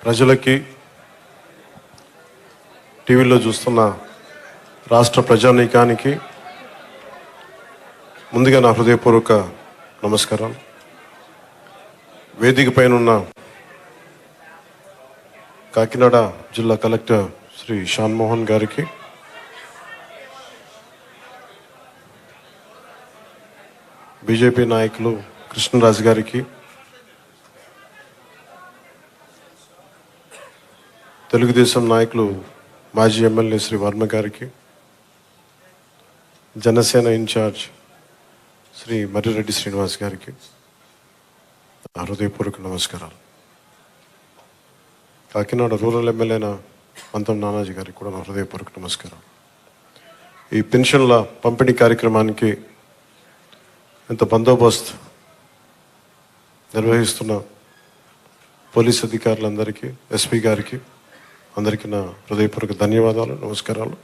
ప్రజలకి, టీవీలో చూస్తున్న రాష్ట్ర ప్రజానీకానికి ముందుగా నా హృదయపూర్వక నమస్కారం. వేదిక పైన ఉన్న కాకినాడ జిల్లా కలెక్టర్ శ్రీ షాన్మోహన్ గారికి, బీజేపీ నాయకులు కృష్ణరాజు గారికి, తెలుగుదేశం నాయకులు మాజీ ఎమ్మెల్యే శ్రీ వర్మ గారికి, జనసేన ఇన్ఛార్జ్ శ్రీ మర్రిరెడ్డి శ్రీనివాస్ గారికి నా హృదయపూర్వక నమస్కారాలు. కాకినాడ రూరల్ ఎమ్మెల్యేన పంతం నానాజీ గారికి కూడా నా హృదయపూర్వక నమస్కారం. ఈ పెన్షన్ల పంపిణీ కార్యక్రమానికి ఇంత బందోబస్తు నిర్వహిస్తున్న పోలీస్ అధికారులందరికీ, ఎస్పీ గారికి అందరికీ నా హృదయపూర్వక ధన్యవాదాలు, నమస్కారాలు.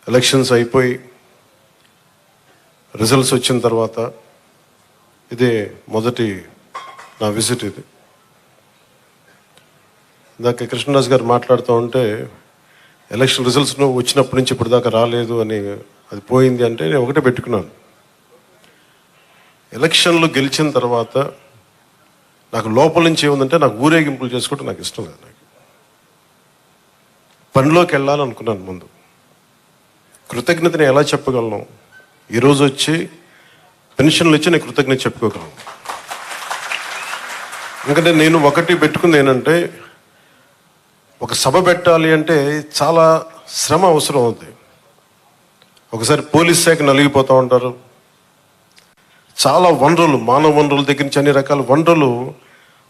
ఎలక్షన్స్ అయిపోయి రిజల్ట్స్ వచ్చిన తర్వాత ఇదే మొదటి నా విజిట్. ఇది ఇందాక కృష్ణరాజు గారు మాట్లాడుతూ ఉంటే ఎలక్షన్ రిజల్ట్స్ వచ్చినప్పటి నుంచి ఇప్పుడు దాకా రాలేదు అని, అది పోయింది అంటే నేను ఒకటే పెట్టుకున్నాను. ఎలక్షన్లు గెలిచిన తర్వాత నాకు లోపల నుంచి ఏముందంటే నాకు ఊరేగింపులు చేసుకోవడం నాకు ఇష్టం లేదు. నాకు పనిలోకి వెళ్ళాలనుకున్నాను. ముందు కృతజ్ఞతని ఎలా చెప్పగలను? ఈరోజు వచ్చి పెన్షన్లు ఇచ్చి నేను కృతజ్ఞత చెప్పుకోగలను. ఎందుకంటే నేను ఒకటి పెట్టుకుంది ఏంటంటే, ఒక సభ పెట్టాలి అంటే చాలా శ్రమ అవసరం అవుతుంది. ఒకసారి పోలీస్ శాఖ నలిగిపోతూ ఉంటారు. చాలా వనరులు, మానవ వనరుల దగ్గర నుంచి అన్ని రకాల వనరులు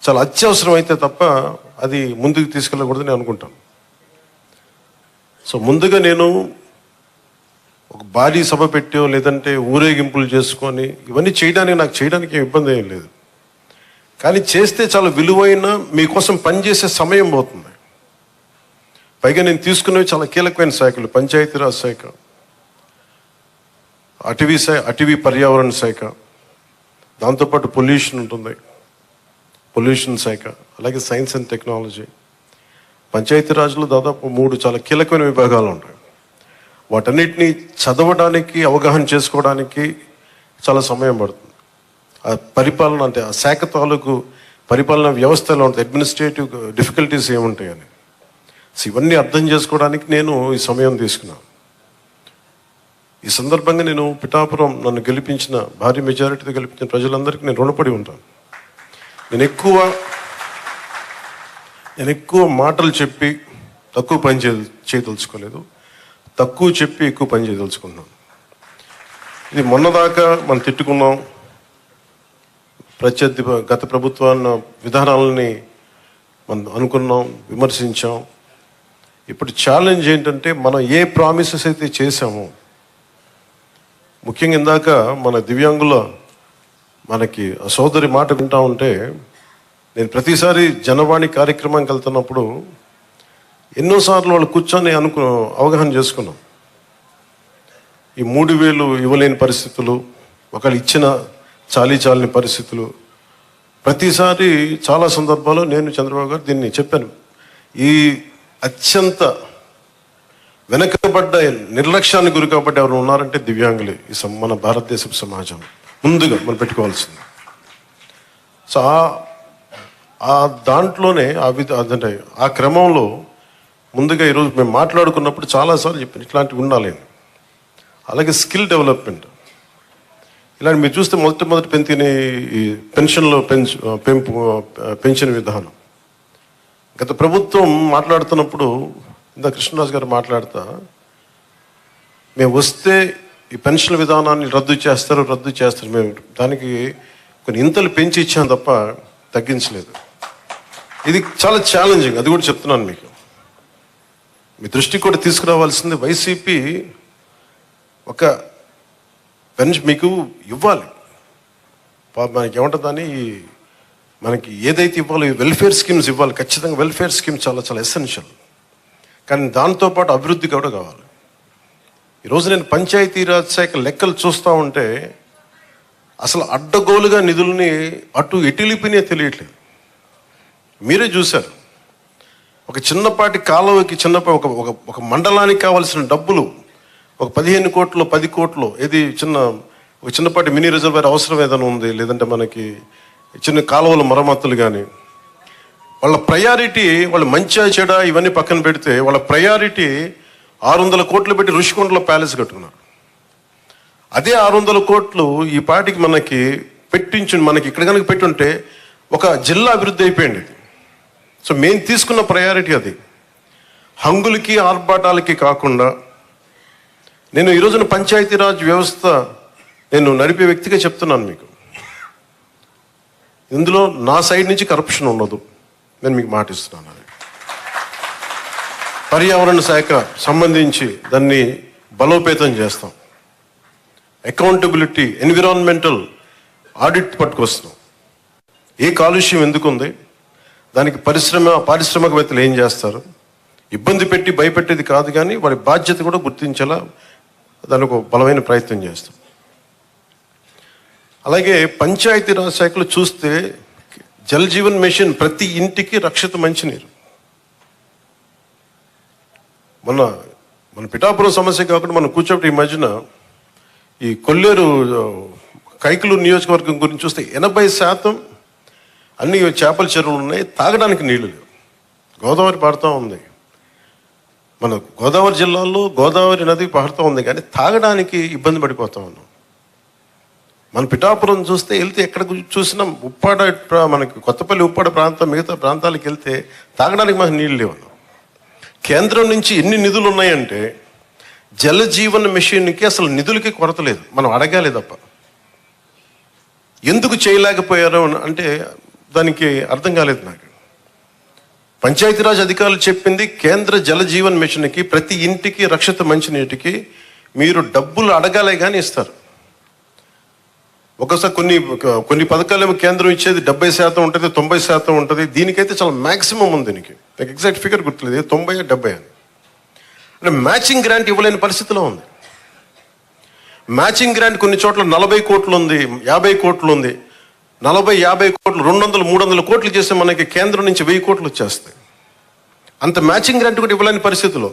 చాలా అత్యవసరం అయితే తప్ప అది ముందుకు తీసుకెళ్ళకూడదని అనుకుంటాను. సో ముందుగా నేను ఒక భారీ సభ పెట్టో లేదంటే ఊరేగింపులు చేసుకొని ఇవన్నీ చేయడానికి ఇబ్బంది ఏం లేదు. కానీ చేస్తే చాలా విలువైన మీకోసం పనిచేసే సమయం పోతుంది. పైగా నేను తీసుకునేవి చాలా కీలకమైన శాఖలు: పంచాయతీరాజ్ శాఖ, అటవీ పర్యావరణ శాఖ, దాంతోపాటు పొల్యూషన్ ఉంటుంది, పొల్యూషన్ శాఖ, అలాగే సైన్స్ అండ్ టెక్నాలజీ. పంచాయతీరాజ్లో దాదాపు 3 చాలా కీలకమైన విభాగాలు ఉంటాయి. వాటన్నిటినీ చదవడానికి, అవగాహన చేసుకోవడానికి చాలా సమయం పడుతుంది. ఆ పరిపాలన అంటే ఆ శాఖ తాలూకు పరిపాలన వ్యవస్థలో ఉంటుంది, అడ్మినిస్ట్రేటివ్ డిఫికల్టీస్ ఏముంటాయని. సో ఇవన్నీ అర్థం చేసుకోవడానికి నేను ఈ సమయం తీసుకున్నాను. ఈ సందర్భంగా నేను పిఠాపురం నన్ను గెలిపించిన, భారీ మెజారిటీతో గెలిపించిన ప్రజలందరికీ నేను రుణపడి ఉంటాను. నేను ఎక్కువ మాటలు చెప్పి తక్కువ పని చేయదలుచుకోలేదు, తక్కువ చెప్పి ఎక్కువ పని చేయదలుచుకున్నాను. ఇది మొన్నదాకా మనం తిట్టుకున్నాం, గత ప్రభుత్వాన్ని విధానాలని మనం అనుకున్నాం, విమర్శించాం. ఇప్పుడు ఛాలెంజ్ ఏంటంటే, మనం ఏ ప్రామిసెస్ అయితే చేశామో, ముఖ్యంగా ఇందాక మన దివ్యాంగుల మనకి సోదరి మాట వింటా ఉంటే, నేను ప్రతిసారి జనవాణి కార్యక్రమానికి వెళ్తున్నప్పుడు ఎన్నోసార్లు వాళ్ళు కూర్చొని అవగాహన చేసుకున్నాం. ఈ 3,000 ఇవ్వలేని పరిస్థితులు, ఒకళ్ళు ఇచ్చిన చాలని పరిస్థితులు. ప్రతిసారి చాలా సందర్భాల్లో నేను చంద్రబాబు గారు దీన్ని చెప్పాను. ఈ అత్యంత వెనకబడ్డ, నిర్లక్ష్యానికి గురి కాబట్టి ఎవరు ఉన్నారంటే దివ్యాంగులే. మన భారతదేశ సమాజం ముందుగా మనం పెట్టుకోవాల్సింది. సో ఆ దాంట్లోనే అదంటే ఆ క్రమంలో ముందుగా ఈరోజు మేము మాట్లాడుకున్నప్పుడు చాలాసార్లు చెప్పాను ఇట్లాంటివి ఉండాలి. అలాగే స్కిల్ డెవలప్మెంట్, ఇలాంటి మీరు చూస్తే మొదటి పెంచిన ఈ పెన్షన్లో పెంచిన విధానం. గత ప్రభుత్వం మాట్లాడుతున్నప్పుడు ఇందా కృష్ణరాజు గారు మాట్లాడుతా, మేము వస్తే ఈ పెన్షన్ విధానాన్ని రద్దు చేస్తారు. మేము దానికి కొన్ని ఇంతలు పెంచి ఇచ్చాం తప్ప తగ్గించలేదు. ఇది చాలా ఛాలెంజింగ్, అది కూడా చెప్తున్నాను మీకు. మీ దృష్టికి కూడా తీసుకురావాల్సింది, వైసీపీ ఒక పెన్షన్ మీకు ఇవ్వాలి. మనకి ఏమంటుందని, మనకి ఏదైతే ఇవ్వాలో వెల్ఫేర్ స్కీమ్స్ ఇవ్వాలి. ఖచ్చితంగా వెల్ఫేర్ స్కీమ్ చాలా చాలా ఎసెన్షియల్. కానీ దాంతోపాటు అభివృద్ధి కూడా కావాలి. ఈరోజు నేను పంచాయతీరాజ్ శాఖ లెక్కలు చూస్తూ ఉంటే అసలు అడ్డగోలుగా నిధుల్ని అటు ఎటులిపినే తెలియట్లేదు. మీరే చూశారు. ఒక చిన్నపాటి కాలువకి ఒక మండలానికి కావాల్సిన డబ్బులు ఒక 15 కోట్లు 10 కోట్లు ఏది ఒక చిన్నపాటి మినీ రిజర్వాయర్ అవసరం ఏదైనా ఉంది, లేదంటే మనకి చిన్న కాలువల మరమ్మతులు కానీ, వాళ్ళ ప్రయారిటీ వాళ్ళు మంచిగా చెడ ఇవన్నీ పక్కన పెడితే వాళ్ళ ప్రయారిటీ 600 కోట్లు పెట్టి ఋషికొండలో ప్యాలెస్ కట్టుకున్నారు. అదే 600 కోట్లు ఈ పాటికి మనకి మనకి ఇక్కడ కనుక పెట్టుంటే ఒక జిల్లా అభివృద్ధి అయిపోయింది ఇది. సో మేము తీసుకున్న ప్రయారిటీ అది. హంగులకి ఆర్భాటాలకి కాకుండా, నేను ఈరోజున పంచాయతీరాజ్ వ్యవస్థ నేను నడిపే వ్యక్తిగా చెప్తున్నాను మీకు, ఇందులో నా సైడ్ నుంచి కరప్షన్ ఉండదు, నేను మీకు మాటిస్తున్నాను. అది పర్యావరణ శాఖ సంబంధించి దాన్ని బలోపేతం చేస్తాం. అకౌంటబిలిటీ, ఎన్విరాన్మెంటల్ ఆడిట్ పట్టుకొస్తున్నాం. ఏ కాలుష్యం ఎందుకుంది, దానికి పారిశ్రామికవేత్తలు ఏం చేస్తారు, ఇబ్బంది పెట్టి భయపెట్టేది కాదు, కానీ వారి బాధ్యత కూడా గుర్తించేలా దానికి ఒక బలమైన ప్రయత్నం చేస్తాం. అలాగే పంచాయతీరాజ్ శాఖలో చూస్తే జల్ జీవన్ మిషన్ ప్రతి ఇంటికి రక్షిత మంచినీరు. మన పిఠాపురం సమస్య కాకుండా మనం కూర్చోబెట్టి ఈ మధ్యన ఈ కొల్లేరు కైకలూరు నియోజకవర్గం గురించి చూస్తే 80% అన్ని చేపల చెరువులు ఉన్నాయి, తాగడానికి నీళ్లు లేవు. గోదావరి పారుతూ ఉంది, మన గోదావరి జిల్లాలో గోదావరి నది పారుతూ ఉంది, కానీ తాగడానికి ఇబ్బంది పడిపోతూ ఉన్నాం. మన పిఠాపురం చూస్తే వెళ్తే ఎక్కడ చూసినా మనకి కొత్తపల్లి ఉప్పాడ ప్రాంతం మిగతా ప్రాంతాలకు వెళ్తే తాగడానికి మనకు నీళ్ళు లేవు. కేంద్రం నుంచి ఎన్ని నిధులు ఉన్నాయంటే జల జీవన్ మిషన్కి అసలు నిధులకి కొరత లేదు, మనం అడగాలి తప్ప. ఎందుకు చేయలేకపోయారు అంటే దానికి అర్థం కాలేదు నాకు. పంచాయతీరాజ్ అధికారులు చెప్పింది, కేంద్ర జల జీవన్ మిషన్కి ప్రతి ఇంటికి రక్షిత మంచినీటికి మీరు డబ్బులు అడగాలే కానీ ఇస్తారు. ఒకసారి కొన్ని పథకాలేమో కేంద్రం ఇచ్చేది 70% ఉంటుంది, 90% ఉంటుంది. దీనికైతే చాలా మ్యాక్సిమం ఉంది. దీనికి నాకు ఎగ్జాక్ట్ ఫిగర్ గుర్తులేదు, 90 70 అని. అంటే మ్యాచింగ్ గ్రాంట్ ఇవ్వలేని పరిస్థితిలో ఉంది. మ్యాచింగ్ గ్రాంట్ కొన్ని చోట్ల 40 కోట్లు ఉంది, 50 కోట్లు ఉంది. 40 50 కోట్లు 200 300 కోట్లు చేస్తే మనకి కేంద్రం నుంచి 1000 కోట్లు వచ్చేస్తాయి. అంత మ్యాచింగ్ గ్రాంట్ కూడా ఇవ్వలేని పరిస్థితిలో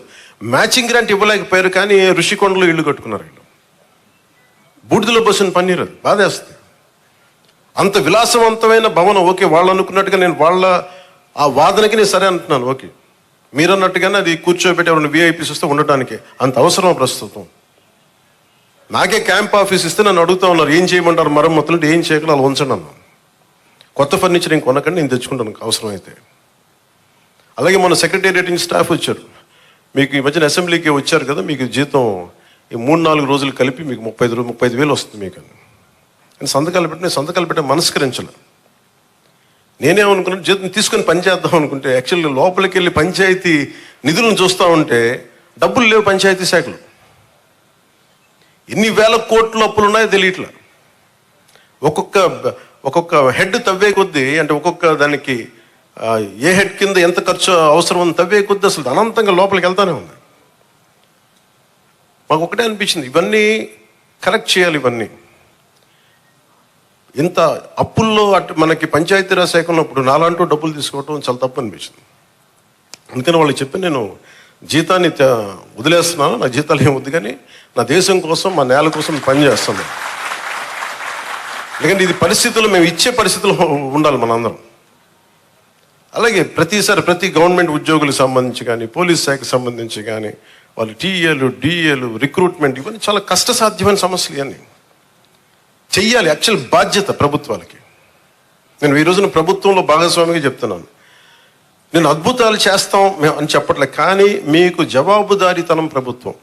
మ్యాచింగ్ గ్రాంట్ ఇవ్వలేకపోయారు, కానీ ఋషికొండలో ఇల్లు కట్టుకున్నారు. వీళ్ళు బూడిదలో పోసిన పన్నీరు, అది బాధేస్తుంది. అంత విలాసవంతమైన భవనం, ఓకే వాళ్ళు అనుకున్నట్టుగా నేను వాళ్ళ ఆ వాదనకి నేను సరే అంటున్నాను, ఓకే మీరు అన్నట్టుగానే అది కూర్చోబెట్టి ఎవరైనా విఐపీస్ వస్తే ఉండటానికి అంత అవసరం ప్రస్తుతం. నాకే క్యాంప్ ఆఫీస్ ఇస్తే నన్ను అడుగుతా ఉన్నారు, ఏం చేయమంటారు మరమ్మతులు అంటే, ఏం చేయగలరు అలా ఉంచండి అన్నాను. కొత్త ఫర్నిచర్ ఏం కొనకండి, నేను తెచ్చుకుంటాను అవసరం అయితే. అలాగే మన సెక్రటేరియట్ నుంచి స్టాఫ్ వచ్చారు, మీకు ఈ మధ్యన అసెంబ్లీకి వచ్చారు కదా, మీకు జీతం ఈ 3-4 రోజులు కలిపి మీకు 35,000 వస్తుంది మీకు అని సంతకాలు పెట్టే మనస్కరించలే. నేనేమనుకున్నాను, జీతం తీసుకొని పని చేద్దాం అనుకుంటే, యాక్చువల్లీ లోపలికి వెళ్ళి పంచాయతీ నిధులను చూస్తూ ఉంటే డబ్బులు లేవు పంచాయతీ శాఖలు. ఎన్ని వేల కోట్ల అప్పులు ఉన్నాయో తెలియట్లా. ఒక్కొక్క హెడ్ తవ్వే కొద్దీ, అంటే ఒక్కొక్క దానికి ఏ హెడ్ కింద ఎంత ఖర్చు అవసరం అని తవ్వే కొద్దీ అసలు అనంతంగా లోపలికి వెళ్తానే ఉంది. మాకు ఒకటే అనిపించింది, ఇవన్నీ కరెక్ట్ చేయాలి. ఇవన్నీ ఇంత అప్పుల్లో మనకి పంచాయతీరాజ్ శాఖ ఉన్నప్పుడు నాలాంటూ డబ్బులు తీసుకోవటం చాలా తప్పు అనిపించింది. అందుకని వాళ్ళకి చెప్పి, నేను జీతాన్ని వదిలేస్తున్నాను, నా జీతాలు ఏం వద్దు, కానీ నా దేశం కోసం మా నేల కోసం పని చేస్తాను. ఎందుకంటే ఇది పరిస్థితుల్లో మేము ఇచ్చే పరిస్థితుల్లో ఉండాలి మనందరం. అలాగే ప్రతి గవర్నమెంట్ ఉద్యోగులకు సంబంధించి కానీ, పోలీస్ శాఖకు సంబంధించి కానీ, వాళ్ళు టీఏలు డిఏలు రిక్రూట్మెంట్, ఇవన్నీ చాలా కష్టసాధ్యమైన సమస్యలు. ఇవన్నీ చెయ్యాలి, యాక్చువల్ బాధ్యత ప్రభుత్వాలకి. నేను ఈ రోజున ప్రభుత్వంలో భాగస్వామిగా చెప్తున్నాను, నేను అద్భుతాలు చేస్తాం అని చెప్పట్లేదు, కానీ మీకు జవాబుదారీతనం ప్రభుత్వం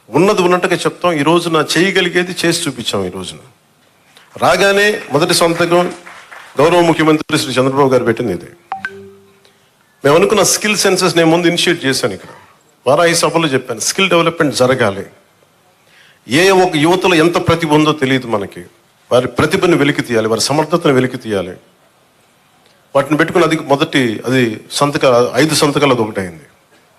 ఉన్నది ఉన్నట్టుగా చెప్తాం. ఈ రోజున చేయగలిగేది చేసి చూపించాం. ఈ రోజున రాగానే మొదటి సంతకం గౌరవ ముఖ్యమంత్రి శ్రీ చంద్రబాబు గారు పెట్టింది ఇదే. మేము అనుకున్న స్కిల్ సెన్సెస్ నేను ముందు ఇనిషియేట్ చేశాను. ఇక్కడ వారాహి సభలో చెప్పాను, స్కిల్ డెవలప్మెంట్ జరగాలి. ఒక యువతలో ఎంత ప్రతిభ ఉందో తెలియదు మనకి, వారి ప్రతిభను వెలికి తీయాలి, వారి సమర్థతను వెలికి తీయాలి. వాటిని పెట్టుకుని అది 5 సంతకాలు అది ఒకటైంది.